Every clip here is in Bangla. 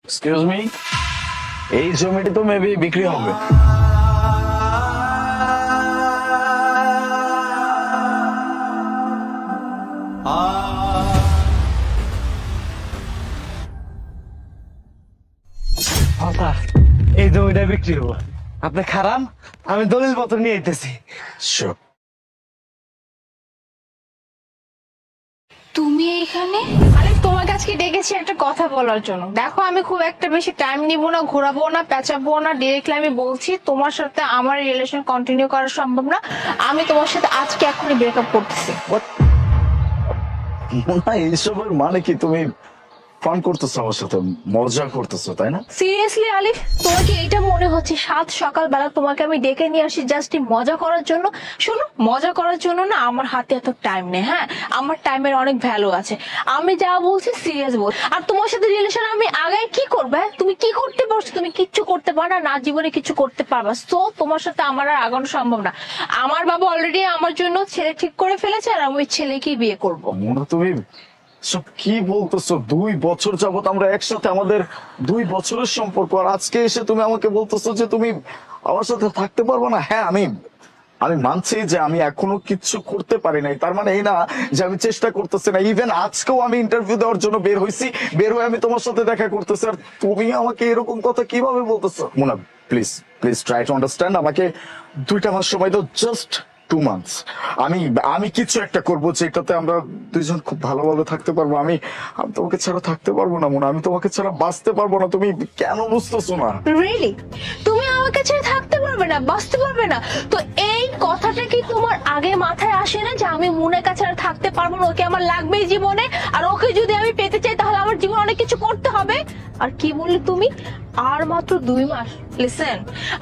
এক্সকিউজ মি, এই জমিটি তো মেবি বিক্রি হবে। এই জমিটা বিক্রি হবো, আপনি খারাপ, আমি দলিল পত্র নিয়ে আইতেছি। তুমি এখানে? আরে তোমাকে আজকে ডেকেছি একটা কথা বলার জন্য। দেখো আমি খুব একটা বেশি টাইম নিব না, ঘোরাবো না, পেঁচাবো না, ডিরেক্টলি আমি বলছি তোমার সাথে আমার রিলেশন কন্টিনিউ করা সম্ভব না। আমি তোমার সাথে আজকে এখনই ব্রেকআপ করতেছি। এইসবের মানে কি? তুমি ফান করতেছো আমার সাথে, মজা করতেছো তাই না? সিরিয়াসলি আলিফ, তোমার কি এইটা মনে হচ্ছে সাত সকালবেলা তোমাকে আমি ডেকে নিয়ে আসি জাস্ট মজা করার জন্য? শোনো, মজা করার জন্য না আমার হাতে এত টাইম নেই। হ্যাঁ, আমার টাইমের অনেক ভ্যালু আছে। আমি যা বলছি সিরিয়াস বল। আর তোমার সাথে রিলেশন আমি আগে কি করবে? তুমি কি করতে পারছো? তুমি কিচ্ছু করতে পারো না, জীবনে কিছু করতে পারবা। তো তোমার সাথে আমার আর আগানো সম্ভব না। আমার বাবা অলরেডি আমার জন্য ছেলে ঠিক করে ফেলেছে, আর আমি ওই ছেলেকেই বিয়ে করবো। তুমি সব কি বলতেছো? 2 বছর যাবত আমরা একসাথে, আমাদের 2 বছরের সম্পর্ক, আর আজকে এসে তুমি আমাকে বলতেছো যে তুমি আমার সাথে থাকতে পারবো না? হ্যাঁ, আমি মানছি যে আমি এখনো কিছু করতে পারি নাই, তার মানে এই না যে আমি চেষ্টা করতেছি না। ইভেন আজকেও আমি ইন্টারভিউ দেওয়ার জন্য বের হয়েছি, বের হয়ে আমি তোমার সাথে দেখা করতেছি, আর তুমি আমাকে এরকম কথা কিভাবে বলতেছো? Mona, please please try to understand. আমাকে 2টা মাস সময় দাও, জাস্ট 2 মান্থস। আমি কিছু একটা করবো যেটাতে আমরা দুইজন খুব ভালোভাবে থাকতে পারবো। আমি তোমাকে ছাড়া থাকতে পারবো না মোনা, আমি তোমাকে ছাড়া বাঁচতে পারবো না। তুমি কেন বুঝতেছো না? রিয়েলি তুমি আমাকে ছেড়ে থাকতে পারবে না, বাঁচতে পারবে না? তো এই কথাটা কি তোমার আগে মাথায় আসে না যে আমি মুনের কাছে আর থাকতে পারবো না? ওকে আমার লাগবেই জীবনে, আর ওকে যদি আমি পেতে চাই তাহলে আমার জীবনে অনেক কিছু করতে হবে। আর কি বললে তুমি? আর মাত্র 2 মাস? লিসেন,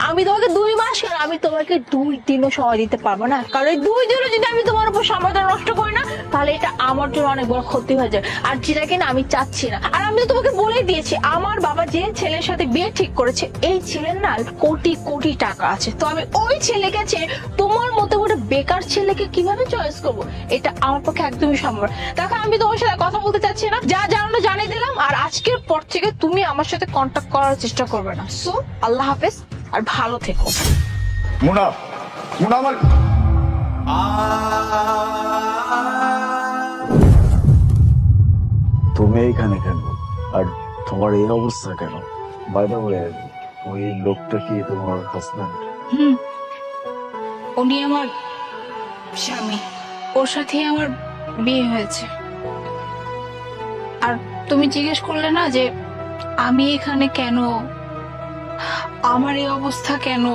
আমি তোমাকে 2 মাস, আমি তোমাকে 2 দিনও সময় দিতে পারবো না। কারণ এই 2 দিনও যদি আমি তোমার উপর সময়টা নষ্ট করি না, তাহলে এটা আমার জন্য অনেক বড় ক্ষতি হয়ে যায়, আর যেটা কিনা আমি চাচ্ছি না। আর আমি তো তোমাকে বলে দিয়েছি, আমার বাবা যে ছেলের সাথে বিয়ে ঠিক করেছে, এই ছেলের না কোটি কোটি টাকা আছে। তো আমি ওই ছেলেকে ছেড়ে তোমার মতো একটা বেকার ছেলেকে কিভাবে চয়েস করবো? এটা আমার পক্ষে একদমই সম্ভব। দেখো, আমি তোমার সাথে কথা বলতে চাচ্ছি না, যা জানানো জানিয়ে দিলাম। আর আজকের পর থেকে তুমি আমার সাথে কন্ট্যাক্ট করার চেষ্টা করবে না। সো আল্লাহ হাফেজ, আর ভালো থেকো। মোনা, মোনা আমার তুমি এইখানে কেন? আর তোমার এই অবস্থা কেন? বাই দ্য ওয়ে, ওই লোকটা কি তোমার হাজবেন্ড? উনি আমার স্বামী, ওর সাথে আমার বিয়ে হয়েছে। আর তুমি জিজ্ঞেস করলে না যে আমি এখানে কেন, আমার এই অবস্থা কেন?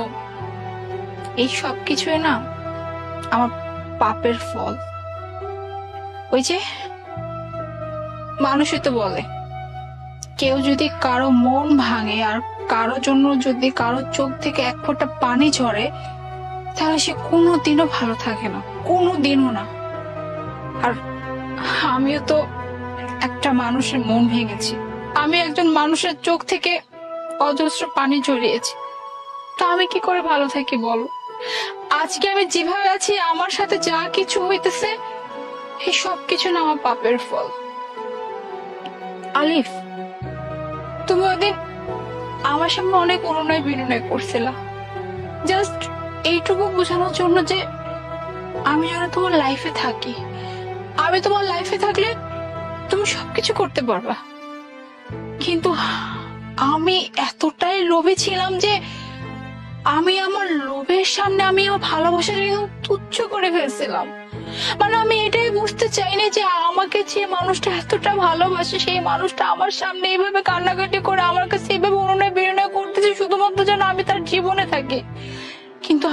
এই সব কিছুই না আমার পাপের ফল। ওই যে মানুষই তো বলে, কেউ যদি কারো মন ভাঙে আর কারো জন্য যদি কারো চোখ থেকে এক ফোঁটা পানি ঝরে, তাহলে সে কোনোদিনও ভালো থাকে না, কোনোদিনও না। আর আমিও তো একটা মানুষের মন ভেঙেছি, আমি একজন মানুষের চোখ থেকে অজস্র পানি ঝরিয়েছি। তো আমি কি করে ভালো থাকি বলো? আজকে আমি যেভাবে আছি, আমার সাথে যা কিছু হইতেছে, এই সব কিছু না আমার পাপের ফল। আলিফ, তুমি ওদিন আমার সামনে অনেক অনুনয় বিনয় করছিলা, জাস্ট এইটুকু বোঝানোর জন্য যে আমি যেন তোমার লাইফে থাকি। আমি তোমার লাইফে থাকলে তুমি সবকিছু করতে পারবা। কিন্তু আমি এতটাই লোভী ছিলাম যে আমি আমার লোভের সামনে আমি আমার ভালোবাসাটাকে তুচ্ছ করে ফেলছিলাম। মানে আমি এটাই বুঝতে চাইনি যে আমাকে যে মানুষটা এতটা ভালোবাসে, সেই মানুষটা আমার সামনে এইভাবে কান্নাকাটি করে আমার কাছে এইভাবে অনুনয় বিনয় করতেছে শুধুমাত্র যেন আমি তার জীবনে থাকি। কিন্তু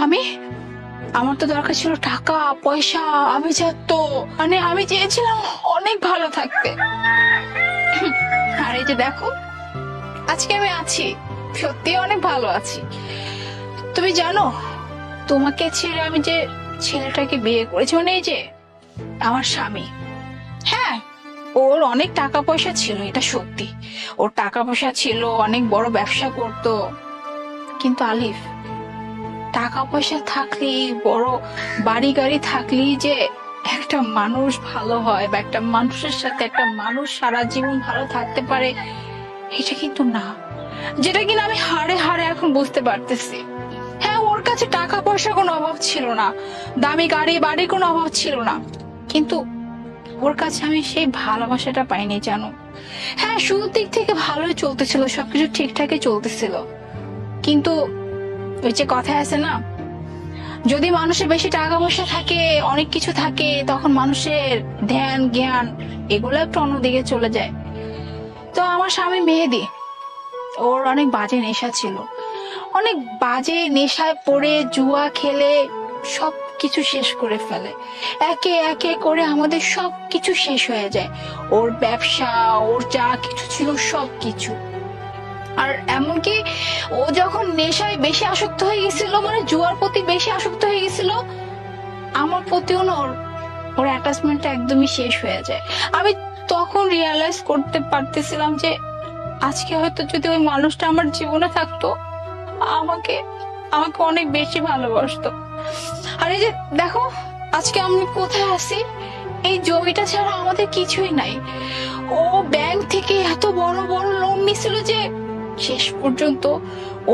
আমার তো দরকার ছিল টাকা পয়সা, আমি মানে আমি চেয়েছিলাম অনেক ভালো থাকতে। আর এই যে দেখো, আজকে আমি আছি, সত্যি অনেক ভালো আছি। তুমি জানো, তোমাকে ছেড়ে আমি যে ছেলেটাকে বিয়ে করেছি, মানে এই যে আমার স্বামী, হ্যাঁ, ওর অনেক টাকা পয়সা ছিল, এটা সত্যি। ওর টাকা পয়সা ছিল, অনেক বড় ব্যবসা করতো। কিন্তু আলিফ, টাকা পয়সা থাকলেই, বড় বাড়ি গাড়ি থাকলেই যে একটা মানুষ ভালো হয় বা একটা মানুষের সাথে একটা মানুষ সারা জীবন ভালো থাকতে পারে, এটা কিন্তু না, যেটা কিনা আমি হাড়ে হাড়ে এখন বুঝতে পারতেছি। হ্যাঁ, ওর কাছে টাকা পয়সার কোনো অভাব ছিল না, দামি গাড়ি বাড়ির কোনো অভাব ছিল না, কিন্তু ওর কাছে আমি সেই ভালোবাসাটা পাইনি জানো। হ্যাঁ, শুরুর দিক থেকে ভালোই চলতেছিল, সবকিছু ঠিকঠাকই চলতেছিল, কিন্তু ওই যে কথায় আছে না, যদি মানুষের বেশি টাকা পয়সা থাকে, অনেক কিছু থাকে, তখন মানুষের ধ্যান জ্ঞান এগুলো একটু অন্যদিকে চলে যায়। তো আমার স্বামী মেহেদী, ওর অনেক বাজে নেশা ছিল, অনেক বাজে নেশায় পড়ে জুয়া খেলে সবকিছু শেষ করে ফেলে। একে একে করে আমাদের সবকিছু শেষ হয়ে যায়, ওর ব্যবসা, ওর যা কিছু ছিল সবকিছু। আর এমনকি ও যখন নেশায় বেশি আসক্ত হয়ে গেছিল, মানে জুয়ার প্রতি বেশি আসক্ত হয়ে গেছিল, আমার প্রতিও না ওর অ্যাটাচমেন্টটা একদমই শেষ হয়ে যায়। আমি তখন রিয়ালাইজ করতে পারতেছিলাম যে আজকে হয়তো যদি ওই মানুষটা আমার জীবনে থাকতো, আমাকে আমাকে অনেক বেশি ভালোবাসতো। আর এই যে দেখো আজকে আমি কোথায় আছি, এই জমিটা ছাড়া আমাদের কিছুই নাই। ও ব্যাংক থেকে এত বড় বড় লোন নিছিল যে শেষ পর্যন্ত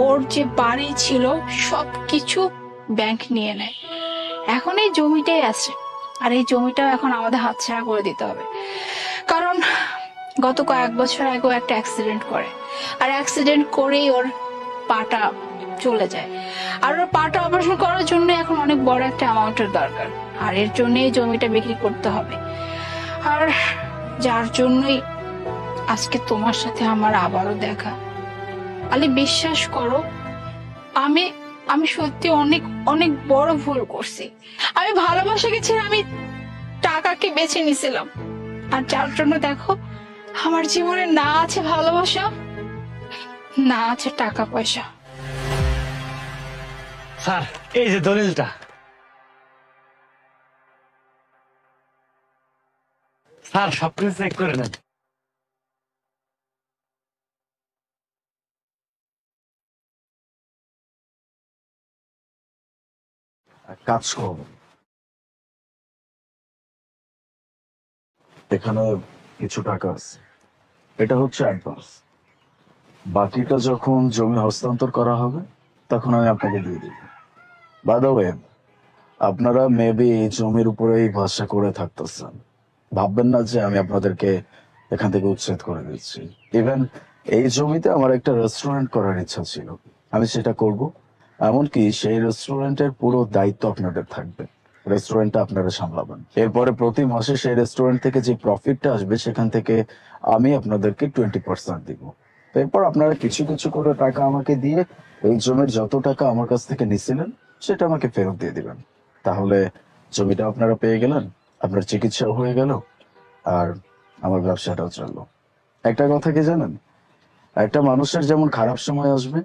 ওর যে বাড়ি ছিল সবকিছু ব্যাংক নিয়ে নেয়। এখন এই জমিটাই আছে, আর এই জমিটাও এখন আমাদের হাতছাড়া করে দিতে হবে। কারণ গত কয়েক বছর আগে একটা অ্যাক্সিডেন্ট করে, আর অ্যাক্সিডেন্ট করেই ওর পাটা চলে যায়, আর ওর পাটা অপারেশন করার জন্য এখন অনেক বড় একটা অ্যামাউন্টের দরকার, আর এর জন্য এই জমিটা বিক্রি করতে হবে। আর যার জন্যই আজকে তোমার সাথে আমার আবারও দেখা। আলি বিশ্বাস করো, আমি আমি সত্যি অনেক অনেক বড় ভুল করছি। আমি ভালোবাসাকে ছেড়ে আমি টাকাকে বেছে নিয়েছিলাম, আর যার জন্য দেখো আমার জীবনে না আছে ভালোবাসা, না আছে টাকা পয়সা। স্যার এই যে দলিলটা। স্যার সবকিছু চেক করে নেন। এক কাজ করব, এখানে কিছু টাকা আছে, এটা হচ্ছে অ্যাডভান্স। বাকিটা যখন জমি হস্তান্তর করা হবে তখন আমি আপনাকে দিয়ে দিব। বাই দ্য ওয়ে, আপনারা মেবি এই জমির উপরেই ভরসা করে থাকতেছেন, ভাববেন না যে আমি আপনাদেরকে এখান থেকে উচ্ছেদ করে দিচ্ছি। ইভেন এই জমিতে আমার একটা রেস্টুরেন্ট করার ইচ্ছা ছিল, আমি সেটা করব। এমনকি সেই রেস্টুরেন্টের পুরো দায়িত্ব আপনাদের থাকবে, রেস্টুরেন্টটা আপনারা সামলাবেন। এরপরে প্রতি মাসে সেই রেস্টুরেন্ট থেকে যে প্রফিটটা আসবে সেখান থেকে আমি আপনাদেরকে 20% দিব। এরপর আপনারা কিছু কিছু করে টাকা আমাকে দিয়ে এই জমির যত টাকা আমার কাছ থেকে নিছিলেন সেটা আমাকে ফেরত দিয়ে দিবেন। তাহলে জমিটা আপনারা পেয়ে গেলেন, আপনার চিকিৎসাও হয়ে গেল, আর আমার ব্যবসাটাও চললো। একটা কথা কি জানেন, একটা মানুষের যেমন খারাপ সময় আসবে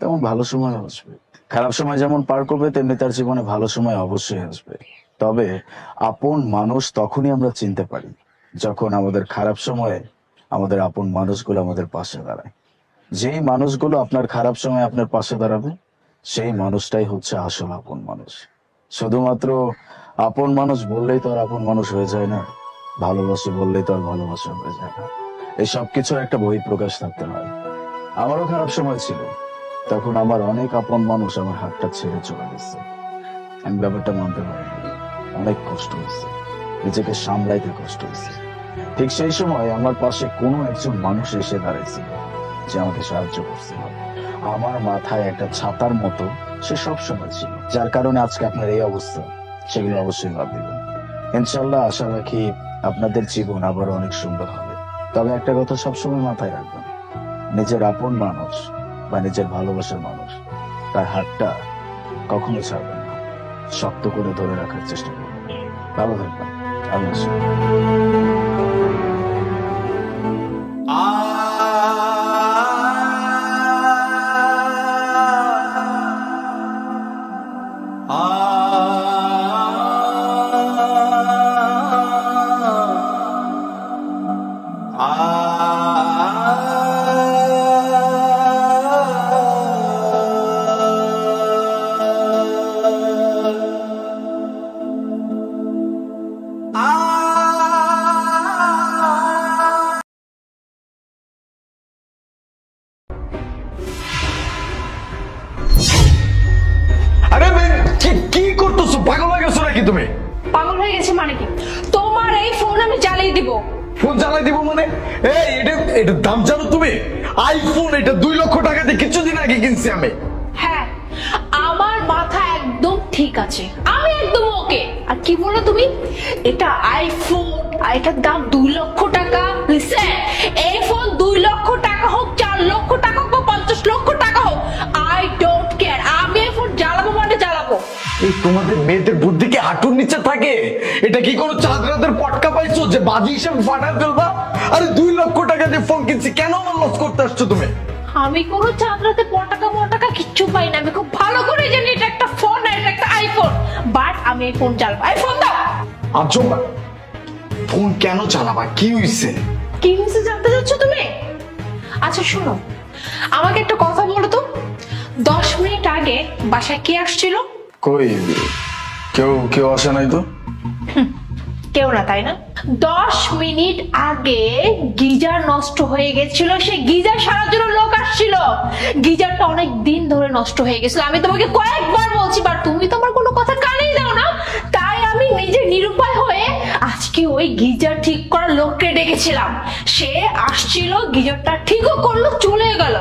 তেমন ভালো সময় আসবে। খারাপ সময় যেমন পার করবে তেমনি তার জীবনে ভালো সময় অবশ্যই আসবে। তবে আপন মানুষ তখনই আমরা চিনতে পারি যখন আমাদের খারাপ সময়ে আমাদের আপন মানুষগুলো আমাদের পাশে দাঁড়ায়। যেই মানুষগুলো আপনার খারাপ সময় আপনার পাশে দাঁড়াবে সেই মানুষটাই হচ্ছে আসল আপন মানুষ। শুধুমাত্র আপন মানুষ বললেই তো আর আপন মানুষ হয়ে যায় না, ভালোবাসে বললেই তো আর ভালোবাসা হয়ে যায় না। এই সবকিছুর একটা বহিঃপ্রকাশ থাকতে হয়। আমারও খারাপ সময় ছিল, তখন আমার অনেক আপন মানুষ আমার হাতটা ছেড়ে চলে গেছে। আমি ব্যাপারটা মানতে পারিনি, অনেক কষ্ট হয়েছে, নিজেকে সামলাইতে কষ্ট হয়েছে। ঠিক সেই সময় আমার পাশে কোনো একজন মানুষ এসে দাঁড়াইছিল যে আমাকে সাহায্য করছিল। আমার মাথায় একটা ছাতার মতো সে সব সময় ছিল, যার কারণে আজকে আপনার এই অবস্থা। সেগুলো অবশ্যই বাদ দিবেন। ইনশাল্লাহ আশা রাখি আপনাদের জীবন আবার অনেক সুন্দর হবে। তবে একটা কথা সবসময় মাথায় রাখবেন, নিজের আপন মানুষ বা নিজের ভালোবাসার মানুষ তার হাতটা কখনো ছাড়বেন না, শক্ত করে ধরে রাখার চেষ্টা করবেন। ভালো থাকবেন, আল্লাহ হাফেজ। পাগল হয়ে গেছো নাকি তুমি? পাগল হয়ে গেছে মানে কি? তোমার এই ফোন আমি জ্বালিয়ে দিব। ফোন চালাই দিব মানে? এই এটা দাম জানো তুমি? আইফোন, এটা 2 লক্ষ টাকা দিয়ে কিছুদিন আগে কিনছি আমি। হ্যাঁ, আমার মাথা একদম ঠিক আছে, আমি একদম ওকে। আর কি বলো তুমি? এটা আইফোন, আর এটার দাম 2 লক্ষ টাকা। লিসেন, এই ফোন 2 লক্ষ টাকা হোক, 4 লক্ষ টাকা হোক, 50 লক্ষ টাকা হোক, আই ডোন্ট কেয়ার। আমি এই ফোন জ্বালাবো মানে জ্বালাবো। এই তোমাদের মেয়েদের বুদ্ধি কি হাঁটুর নিচে থাকে? এটা কি কোনো চাঁদরাতের পটকা পাইছো যে বাজি হিসেবে ফাটায় ফেলবা? আরে 2 লক্ষ টাকা দিয়ে ফোন কিনছি, কেন আমার লস করতে আসছো তুমি? আমি কোনো চাঁদরাতে পটাকা কিচ্ছু পাই না। আমি খুব ভালো করে জানি এটা একটা ফোন, আর এটা একটা আইফোন। বাট আমি এই ফোন চালাবো। আইফোন দাও। আচ্ছা, ফোন কেন চালাবা? কি হইছে? কি হয়েছে জানতে চাচ্ছ তুমি? আচ্ছা শোনো, আমাকে একটা কথা বলো তো, 10 মিনিট আগে বাসায় কে আসছিল? কই, কেউ আসে নাই তো। কেউ না, তাই না? 10 মিনিট আগে গিজার নষ্ট হয়ে গেছিল, সে গিজার সারার জন্য লোক আসছিল। গিজারটা অনেক দিন ধরে নষ্ট হয়ে গেছিল, আমি তোমাকে কয়েকবার বলছি, বাট তুমি তোমার কোনো কথা কানেই দাও না। তাই আমি নিজে নিরুপায় হয়ে আজকে ওই গিজার ঠিক করার লোককে ডেকেছিলাম। সে আসছিল, গিজারটা ঠিকও করলো, চলে গেল।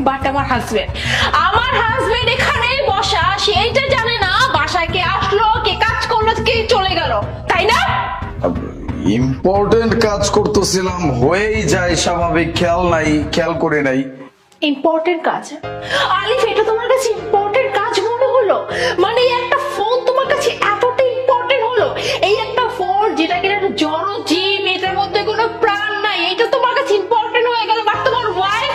বাট আমার হাজবেন্ড এখানেই বসা, সে এইটা জানে না বাসায় কে আসলো, কে কাজ করলো, কে চলে গেল, তাই না? ইম্পর্টেন্ট কাজ করতেছিলাম, হয়েই যায় স্বাভাবিক, খেয়াল করে নাই। ইম্পর্টেন্ট কাজ? আলিফ, এটা তোমার কাছে ইম্পর্টেন্ট কাজ মনে হলো? মানে এই একটা ফোন তোমার কাছে এতটা ইম্পর্টেন্ট হলো? এই একটা ফোন যেটা কিনা একটা জড়জীব, এটার মধ্যে কোনো প্রাণ নাই, এটা তোমার কাছে ইম্পর্টেন্ট হয়ে গেল। বাট তোমার ওয়াইফ,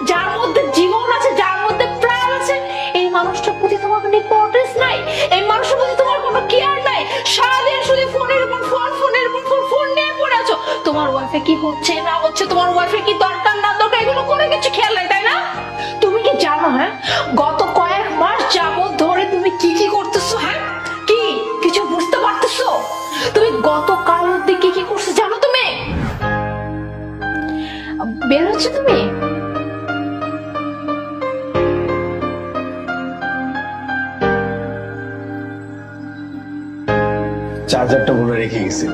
যার মধ্যে জীবন আছে, যার মধ্যে প্রাণ আছে, এই মানুষটার প্রতি তোমার কোনো ইম্পর্টেন্স নাই, এই মানুষের প্রতি তোমার কোনো কেয়ার নাই। সারাদিন শুধু ফোনের উপর ফোন নিয়ে পড়ে আছো। তোমার ওয়াইফে কি হচ্ছে না হচ্ছে, তোমার ওয়াইফের কি দরকার না দরকার, এগুলো কোনো কিছু খেয়াল নাই, তাই না? তুমি কি জানো, হ্যাঁ, গত কয়েক মাস যাবত ধরে তুমি কি করতেছো? হ্যাঁ, কিছু বুঝতে পারতেছো? তুমি গতকাল অব্দি কি করছো জানো তুমি? বের হচ্ছে তুমি? চার্জারটা বলে রেখে গেছিল।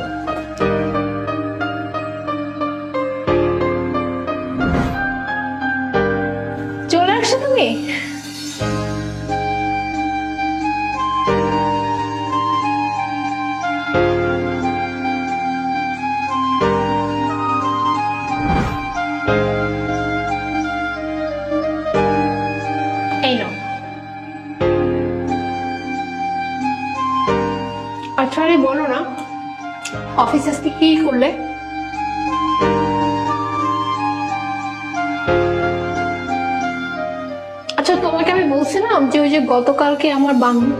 চলে আসছো তুমি? এই নাও। আচ্ছা, আরে বলো না, অফিস আজকে কি করলে? আচ্ছা, তোমাকে আমি বলছিলাম যে ওই যে গতকালকে আমার বান্ধবী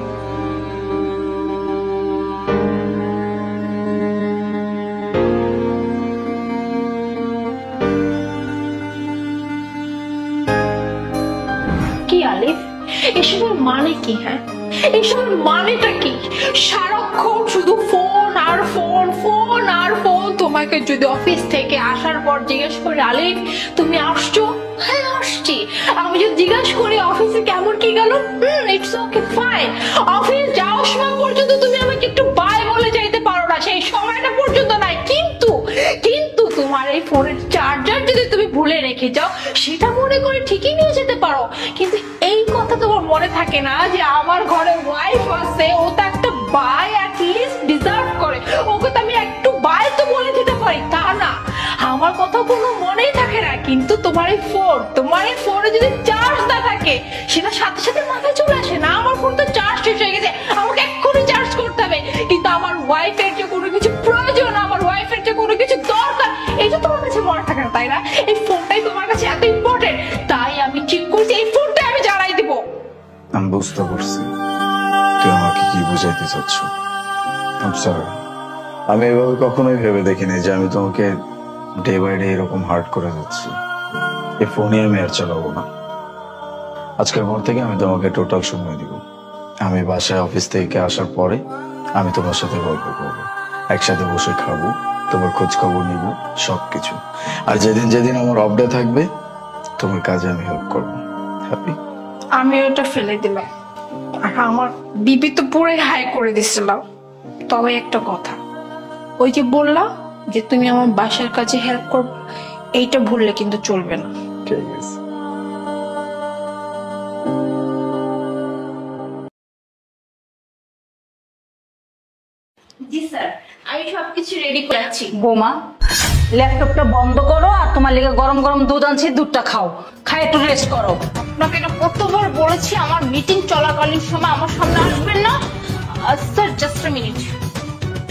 কি, আলিফ এসবের মানে কি? হ্যাঁ, এসবের মানেটা কি? সারাক্ষণ শুধু ফোন আর ফোন, ফোন আর ফোন। তোমাকে যদি অফিস থেকে আসার পর জিজ্ঞেস করি, আলিফ তুমি আসছো? হ্যাঁ আসছি। আমি যদি জিজ্ঞাসা করি অফিসে কেমন কি গেল, ইটস ওকে ফাইন। অফিস যাওয়ার সময় পর্যন্ত তুমি আমাকে একটু বাই বলে যাইতে পারো না, সেই সময়টা পর্যন্ত নাই। কিন্তু তোমার এই ফোনের চার্জার যদি তুমি ভুলে রেখে যাও, সেটা মনে করে ঠিকই নিয়ে যেতে পারো। কিন্তু এই কথা তোমার মনে থাকে না যে আমার ঘরে ওয়াইফ আছে, ও তো একটা বাই অ্যাট লিস্ট ডিজার্ভ করে, ওকে তো আমি একটু বাই তো বলে দিতে পারি, তা না? আমার কথা কোনো মনেই থাকে না। কিন্তু তোমার এই ফোনে যদি চার্জ না থাকে, সেটা সাথে সাথে মাথায় চলে আসে না, আমার ফোন তো চার্জ শেষ হয়ে গেছে, আমাকে এক্ষুনি চার্জ করতে হবে। কিন্তু আমার ওয়াইফের যে কোনো কিছু প্রয়োজন, আমার ওয়াইফের যে কোনো কিছু দরকার, এটা তোমার কাছে মনে থাকে না, তাই না? এই ফোনটাই তোমার কাছে এত ইম্পর্টেন্ট, তাই আমি ঠিক করছি এই ফোনটাই আমি জ্বালাই দিব। আমি বুঝতে পারছি তুই আমাকে কি বুঝাইতে চাচ্ছ। আমি এভাবে কখনোই ভেবে দেখিনি যে আমি তোমাকে ডে বাই ডে এরকম হার্ট করে যাচ্ছি। এই ফোনই আমি আর চালাবো না। আজকের পর থেকে আমি তোমাকে টোটাল সময় দিব। আমি বাসায় অফিস থেকে আসার পরে আমি তোমার সাথে গল্প করবো, একসাথে বসে খাবো, তোমার খোঁজ খবর নিব, সবকিছু। আর যেদিন আমার অফ ডে থাকবে, তোমার কাজে আমি হেল্প করবো। হ্যাপি? আমি ওটা ফেলে দিলাম। আমার বিপি তো পুরো হাই করে দিছিল। তবে একটা কথা, ওই যে বললা যে তুমি আমার বাসার কাজে হেল্প করবে, এইটা ভুললে কিন্তু চলবে না। ঠিক আছে। জি স্যার, আমি সবকিছু রেডি করে আছি। বোমা, ল্যাপটপটা বন্ধ করো আর তোমার লিগে গরম গরম দুধ আনছি, দুধটা খাও, খাই একটু রেস্ট করো। আপনাকে এটা কতবার বলেছি আমার মিটিং চলাকালীন সময় আমার সামনে আসবেন না। Sir just a minute.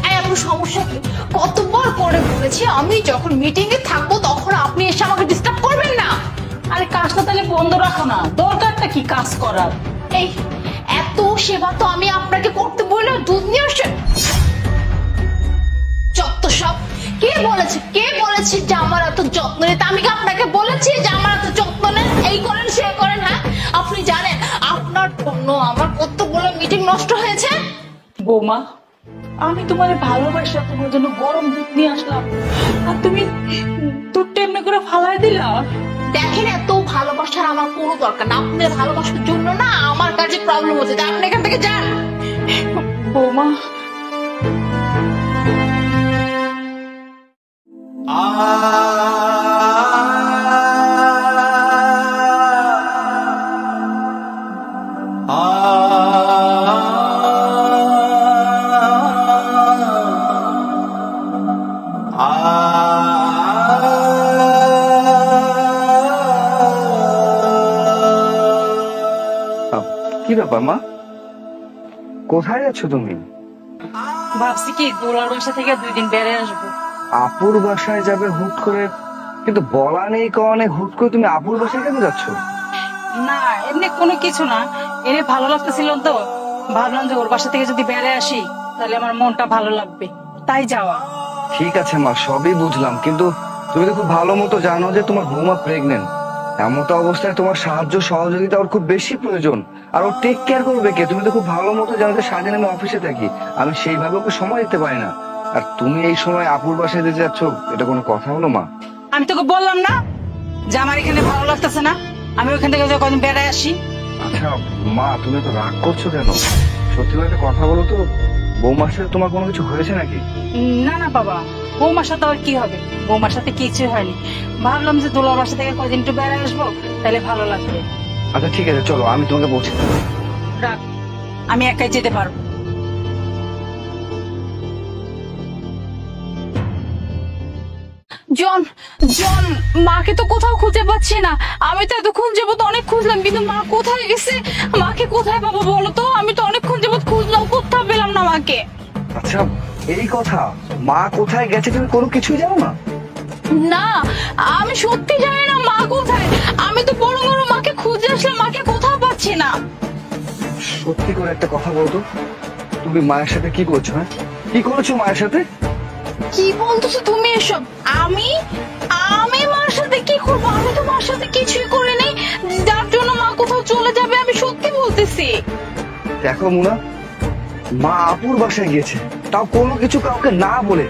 এই আপনার সমস্যা কি? কতবার করে বলেছি আমি যখন মিটিং এ থাকবো তখন আপনি এসে আমাকে ডিস্টার্ব করবেন না। আরে কাজটা তাহলে বন্ধ রাখো না, দরকারটা কি কাজ করার? এই এত সেবা তো আমি আপনাকে করতে বললে দুধ নিয়ে আসছেন। যত সব কে বলেছে যে আমার এত যত্ন নিতে? আমি কি আপনাকে বলেছি যে আমার এত যত্ন নেন, এই করেন সে করেন? হ্যাঁ, আপনি জানেন আপনার জন্য আমার কতগুলো মিটিং নষ্ট হয়েছে। বোমা, আমি তোমার ভালোবাসা, তোমার জন্য গরম দুধ নিয়ে আসলাম আর তুমি দুধটা এমনি করে ফালাই দিলা। দেখেন এত ভালোবাসার আমার কোনো দরকার না। আপনার ভালোবাসার জন্য না আমার কাছে প্রবলেম হচ্ছে, তাই আপনি এখান থেকে যান। বোমা, কি ব্যাপার মা, কোথায় যাচ্ছ তুমি? ভাবছি কি দোলার বাসা থেকে 2 দিন বেড়ে আসবো। আপুর বাসায় যাবে হুট করে? কিন্তু বলা নেই কওয়া নেই, হুট করে তুমি আপুর বাসায় কেন যাচ্ছ? না এমনি কোনো কিছু না, এনে ভালো লাগতেছিল তো, ভাবলাম যে ওর বাসা থেকে যদি বেড়ে আসি তাহলে আমার মনটা ভালো লাগবে, তাই যাওয়া। ঠিক আছে মা, সবই বুঝলাম, কিন্তু তুমি তো খুব ভালো মতো জানো যে তোমার বৌমা প্রেগনেন্ট। এমতো অবস্থায় তোমার সাহায্য সহযোগিতা ওর খুব বেশি প্রয়োজন, আর ও টেক কেয়ার করবে কে? তুমি তো খুব ভালো মতো জানো যে সারাদিন আমি অফিসে থাকি, আমি সেইভাবে ওকে সময় দিতে পারি না। আর তুমি এই সময় আপুর বাসায় যেতে যাচ্ছ, এটা কোনো কথা হলো মা? আমি তোকে বললাম না যে আমার এখানে ভালো লাগতেছে না, আমি ওখান থেকে কদিন বেড়ায় আসি। আচ্ছা মা, তুমি তো রাগ করছো কেন? সত্যি করে একটা কথা বলো তো, বৌমার সাথে তোমার কোনো কিছু হয়েছে নাকি? না না বাবা, বৌমার সাথে আর কি হবে, বৌমার সাথে কিছু হয়নি। ভাবলাম যে দোলার বাসা থেকে কদিন একটু বেড়ায় আসবো, তাহলে ভালো লাগবে। আচ্ছা ঠিক আছে, চলো আমি তোমাকে পৌঁছে দেবো। রাখ, আমি একাই যেতে পারবো। জন জন, মাকে তো কোথাও খুঁজে পাচ্ছি না। আমি তো এতক্ষণ যাবত অনেক খুঁজলাম, কিন্তু মা কোথায় গেছে? মাকে কোথায় পাবো বলো তো? আমি তো অনেকক্ষণ যাবত খুঁজলাম, কোথাও পেলাম না মাকে। আচ্ছা এই কথা, মা কোথায় গেছে তুমি কোনো কিছুই জানো না? না, আমি সত্যি জানি না মা কোথায়। আমি তো বড় বড় মাকে খুঁজে আসলাম, মাকে কোথাও পাচ্ছি না। সত্যি করে একটা কথা বলতো, তুমি মায়ের সাথে কি করছো? হ্যাঁ, কি করেছো মায়ের সাথে? কি বলতেছো তুমি এসব? আমি আমি মার সাথে কি করবো? আমি তো মার সাথে কিছুই করিনি যার জন্য মা কোথাও চলে যাবে। আমি সত্যি বলতেছি। দেখো মুনা, মা আপুর বাসায় গেছে, তাও কোনো কিছু কাউকে না বলে।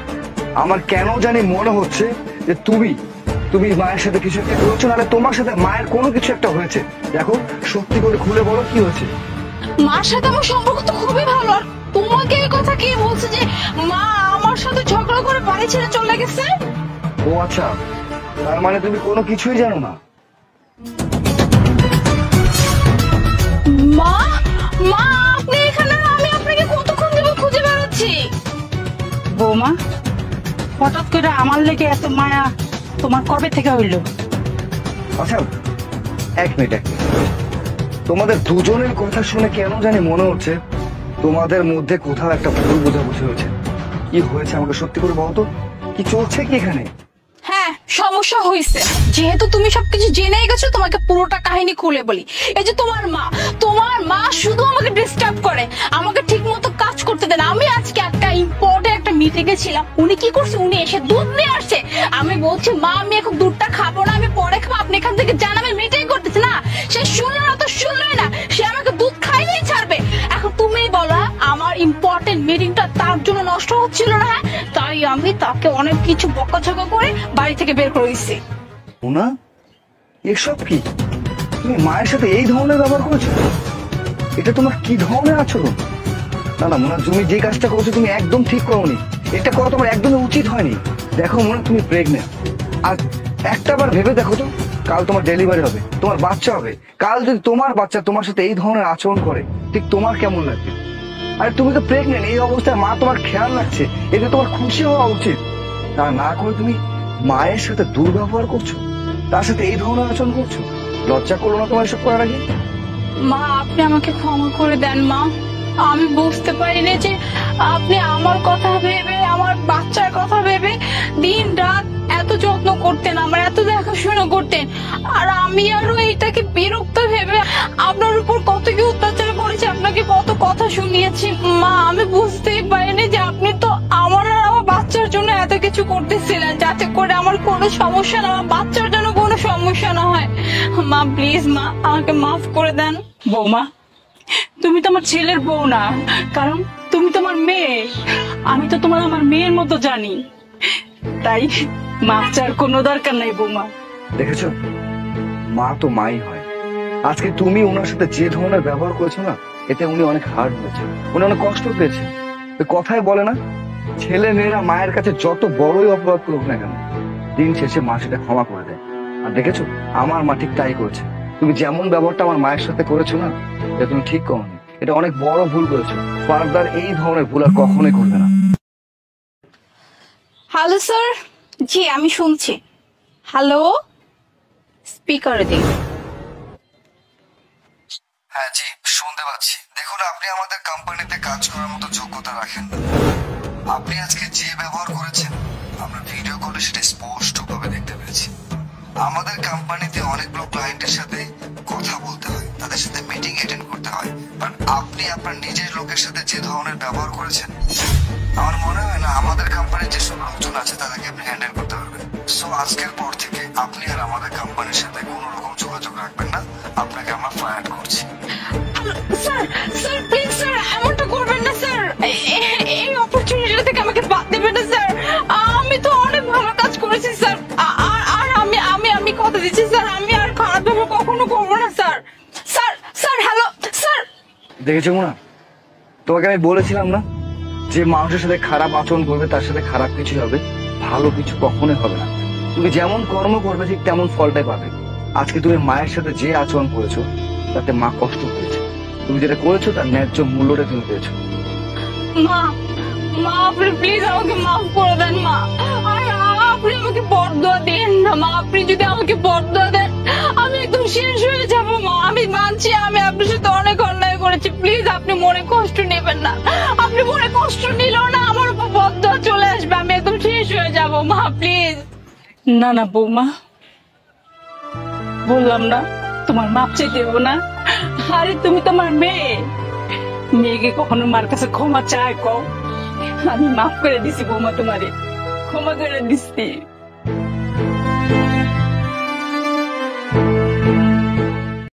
আমার কেন জানি মনে হচ্ছে যে তুমি মায়ের সাথে কিছু একটা করেছো, নাহলে তোমার সাথে মায়ের কোনো কিছু একটা হয়েছে। দেখো সত্যি করে খুলে বলো কি হয়েছে। মার সাথে আমার সম্পর্ক তো খুবই ভালো, আর তোমাকে এই কথা কে বলছে যে মা আমার সাথে ঝগড়া করে বাড়ি ছেড়ে চলে গেছে? ও আচ্ছা, তার মানে তুমি কোনো কিছুই জানো না? মা মা আপনি এখানে? আমি আপনাকে কতক্ষণ ধরে খুঁজে বেড়াচ্ছি। বৌমা, হঠাৎ করে আমার লেগে এত মায়া তোমার কবে থেকে হইলো? আচ্ছা এক মিনিট, তোমাদের দুজনের কথা শুনে কেন জানি মনে হচ্ছে তোমাদের মধ্যে কোথাও একটা ভুল বোঝাবুঝি হয়েছে। কি হয়েছে আমাকে সত্যি করে বলো তো, কি চলছে কি এখানে? হ্যাঁ, সমস্যা হয়েছে। যেহেতু তুমি সবকিছু জেনে গেছো, তোমাকে পুরোটা কাহিনী খুলে বলি। এই যে তোমার মা শুধু আমাকে ডিস্টার্ব করে, আমাকে ঠিক মতো কাজ করতে দেয় না। আমি আজকে একটা ইম্পর্টেন্ট একটা মিটিং এ ছিলাম, উনি কি করছে? উনি এসে দুধ নিয়ে আসছে। আমি বলছি মা আমি এখন দুধটা খাবো না, আমি পরে খাবো, আপনি এখান থেকে যান, আমি মিটিং করতেছি। না, সে শুনলো না তো শুনলোই না, সে আমাকে দুধ খাইলেই ছাড়বে। এখন তুমি বলো, আমার ইম্পর্টেন্ট মিটিংটা তার জন্য নষ্ট হচ্ছিল না? তাই আমি তাকে অনেক কিছু বকাঝকা করে বাড়ি থেকে বের করে দিচ্ছি। মুনা, এসব কি? তুমি মায়ের সাথে এই ধরনের ব্যবহার করেছো? এটা তোমার কি ধরনের আচরণ? না না মোনা, তুমি যে কাজটা করছো তুমি একদম ঠিক করোনি। এটা করা তোমার একদমই উচিত হয়নি। দেখো মোনা, তুমি প্রেগনেন্ট, আর একটাবার ভেবে দেখো তো, কাল তোমার ডেলিভারি হবে, তোমার বাচ্চা হবে। কাল যদি তোমার বাচ্চা তোমার সাথে এই ধরনের আচরণ করে, ঠিক তোমার কেমন লাগবে? আরে তুমি তো প্রেগনেন্ট, এই অবস্থায় মা তোমার খেয়াল রাখছে, এতে তোমার খুশি হওয়া উচিত। তা না করে তুমি মায়ের সাথে দুর্ব্যবহার করছো, তার সাথে এই ধরনের আচরণ করছো। লজ্জা করলো না তোমার এসব করার আগে? মা আপনি আমাকে ক্ষমা করে দেন মা। আমি বুঝতে পারিনি যে আপনি আমার কথা ভেবে, আমার বাচ্চার কথা ভেবে দিন রাত এত যত্ন করতেন, আমার এত দেখাশোনা করতেন। আর আমি আরো এইটাকে বিরক্ত ভেবে আপনার উপর কত কি অত্যাচার করেছি, আপনাকে কত কথা শুনিয়েছি। মা আমি বুঝতেই পারিনি যে আপনি তো আমার আর আমার বাচ্চার জন্য এত কিছু করতেছিলেন, যাতে করে আমার কোনো সমস্যা না, আমার বাচ্চার জন্য কোনো সমস্যা না হয়। মা প্লিজ মা আমাকে মাফ করে দেন। বৌমা, তুমি তো আমার ছেলের বউ না, কারণ তুমি তোমার মেয়ে। আমি তো তোমার আমার মেয়ের মতো জানি, তাই মাপ চার কোনো দরকার নাই বৌমা। দেখেছো, মা তো মাই হয়। আজকে তুমি ওনার সাথে যে ধরনের ব্যবহার করেছো না, এতে উনি অনেক হার্ট হয়েছে, উনি অনেক কষ্ট পেয়েছে। ওই কথাই বলে না, ছেলে মেয়েরা মায়ের কাছে যত বড়ই অপরাধ করুক না কেন, দিন শেষে মা সেটা ক্ষমা করে দেয়। আর দেখেছো, আমার মা ঠিক তাই করেছে। তুমি যেমন ব্যবহারটা আমার মায়ের সাথে করেছো না, এটা তুমি ঠিক করোনি, এটা অনেক বড় ভুল করেছো। ফার্দার এই ধরনের ভুল আর কখনোই করবে না। হ্যালো স্যার, জি আমি শুনছি। হ্যালো, স্পিকারে দিন। হ্যাঁ জি, শুনতে পাচ্ছি। দেখুন, আপনি আমাদের কোম্পানিতে কাজ করার মতো যোগ্যতা রাখেন না। আপনি আজকে যে ব্যবহার করেছেন, আমরা ভিডিও কলে সেটা স্পষ্টভাবে দেখতে পেয়েছি। আমাদের কোম্পানিতে অনেকগুলো ক্লায়েন্টের সাথে কথা বলতে হয়, তাদের সাথে মিটিং অ্যাটেন্ড করতে হয়, বাট আপনি আপনার নিজের লোকের সাথে যে ধরনের ব্যবহার করেছেন, আমার মনে হয় না আমাদের কোম্পানির যেসব লোকজন আছে তাদেরকে আপনি হ্যান্ডেল করতে পারবেন। সো আজকের পর থেকে আপনি আর আমাদের কোম্পানির সাথে কোনো রকম যোগাযোগ রাখবেন না। আপনাকে আমরা ফায়ার করছি। স্যার স্যার প্লিজ স্যার এমনটা করবেন না স্যার, এই অপরচুনিটি থেকে আমাকে বাদ দেবেন না স্যার। আমি তো অনেক ভালো কাজ করেছি স্যার, আর আমি আমি আমি কথা দিচ্ছি স্যার, আমি আর খারাপ ব্যবহার কখনো করবো না sir. Sir sir hello sir. দেখেছো না, তোমাকে আমি বলেছিলাম না, যে মানুষের সাথে খারাপ আচরণ করবে তার সাথে খারাপ কিছু হবে, ভালো কিছু কখনোই হবে না। তুমি যেমন কর্ম করবে ঠিক তেমন ফলটাই পাবে। আজকে তুমি মায়ের সাথে যে আচরণ করেছো, তাতে মা কষ্ট পেয়েছে। তুমি যেটা করেছো তার ন্যায্য মূল্যটা তুমি পেয়েছো। মা মা আপনি প্লিজ আমাকে মাফ করে দেন মা। আর আপনি আমাকে বরদোয়া দেন না মা, আপনি যদি আমাকে বরদোয়া দেন আমি একদম শেষ হয়ে যাবো মা। আমি মানছি আমি আপনার সাথে অনেক অন্যায় করেছি, প্লিজ আপনি মনে কষ্ট নেবেন না। আপনি মনে কষ্ট নিলেও না আমার উপর বরদোয়া চলে আসবে, আমি একদম শেষ হয়ে যাবো মা প্লিজ। না না বৌমা, বললাম না তোমার মাপ চাইতে হবো না। আরে তুমি তোমার মেয়ে, মেয়েকে কখনো মার কাছে ক্ষমা চায় কও? আমি মাফ করে দিছি বৌমা, তোমারে ক্ষমা করে দিচ্ছি।